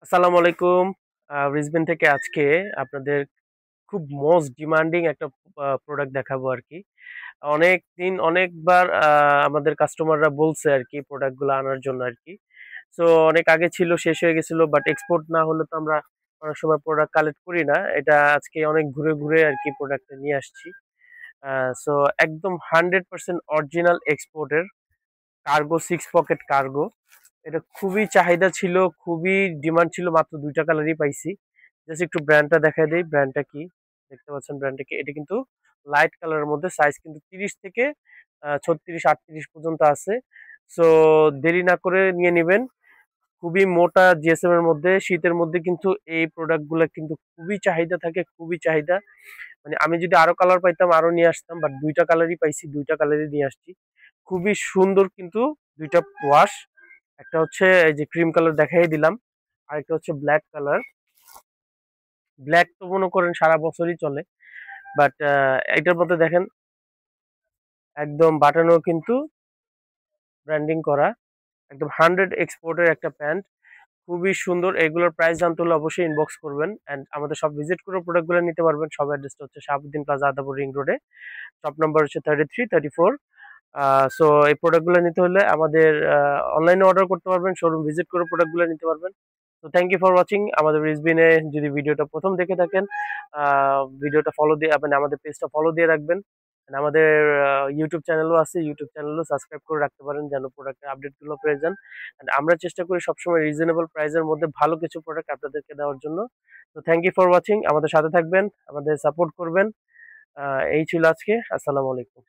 আসসালামু আলাইকুম। ব্রিসবেন থেকে আজকে আপনাদের খুব মোস্ট ডিমান্ডিং একটা প্রোডাক্ট দেখাবো আরকি। অনেকদিন অনেকবার আমাদের কাস্টমাররা বলছে আরকি প্রোডাক্টগুলো আনার জন্য আরকি। সো অনেক আগে ছিল, শেষ হয়ে গেছিল, বাট এক্সপোর্ট না হলে তো আমরা অনেক সময় প্রোডাক্ট কালেক্ট করি না। এটা আজকে অনেক ঘুরে, ঘুরে আরকি প্রোডাক্টটা নিয়ে আসছি। সো একদম 100% অরিজিনাল এক্সপোর্টের কার্গো 6 পকেট কার্গো। এটা খুবই চাহিদা ছিল, খুবই ডিমান্ড ছিল, মাত্র ২ টা কালারই পাইছি। জাস্ট একটু ব্র্যান্ডটা দেখায় দেই, ব্র্যান্ডটা কি? দেখতে পাচ্ছেন ব্র্যান্ডটা কি? এটা কিন্তু লাইট কালারের মধ্যে, সাইজ কিন্তু ৩০ থেকে ৩৬-৩৮ পর্যন্ত আছে। সো দেরি না করে নিয়ে নিবেন। খুবই মোটা জিএসএম এর মধ্যে, শীতের মধ্যে কিন্তু এই প্রোডাক্ট গুলা কিন্তু খুবই চাহিদা থাকে, খুবই চাহিদা। মানে আমি যদি আরো কালার পাইতাম আরো নিয়ে আসতাম, বাট ২ টা কালারই পাইছি, ২ টা কালারই নিয়ে আসছি। খুবই সুন্দর কিন্তু ২ টা ওয়াশ। একটা হচ্ছে এই যে ক্রিম কালার দেখাই দিলাম, আরেকটা হচ্ছে ব্ল্যাক কালার। ব্ল্যাক তো মনে করেন সারা বছরই চলে, বাট এটার মধ্যে দেখেন একদম বাটানো কিন্তু ব্র্যান্ডিং করা, একদম 100 এক্সপোর্টের একটা প্যান্ট। খুবই সুন্দর। এগুলোর প্রাইস জানতে হলে অবশ্যই ইনবক্স করবেন, অ্যান্ড আমাদের সব ভিজিট করে প্রোডাক্টগুলো নিতে পারবেন। সব অ্যাড্রেসটা হচ্ছে শাহাবুদ্দিন প্লাজা, আদাবর রিং রোডে। শপ নাম্বার হচ্ছে 33 34। সো এই প্রোডাক্টগুলো নিতে হলে আমাদের অনলাইনে অর্ডার করতে পারবেন, শোরুম ভিজিট করে প্রোডাক্টগুলো নিতে পারবেন। তো থ্যাংক ইউ ফর ওয়াচিং। আমাদের রিজবিনে যদি ভিডিওটা প্রথম দেখে থাকেন, ভিডিওটা ফলো দিয়ে মানে আমাদের পেজটা ফলো দিয়ে রাখবেন। And আমাদের ইউটিউব চ্যানেলও আছে, ইউটিউব চ্যানেলও সাবস্ক্রাইব করে রাখতে পারেন যেন প্রোডাক্টের আপডেটগুলো পেয়ে যান। And আমরা চেষ্টা করি সবসময় রিজনেবল প্রাইসের মধ্যে ভালো কিছু প্রোডাক্ট আপনাদেরকে দেওয়ার জন্য। তো থ্যাংক ইউ ফর ওয়াচিং। আমাদের সাথে থাকবেন, আমাদের সাপোর্ট করবেন। এই ছিল আজকে। আসসালামু আলাইকুম।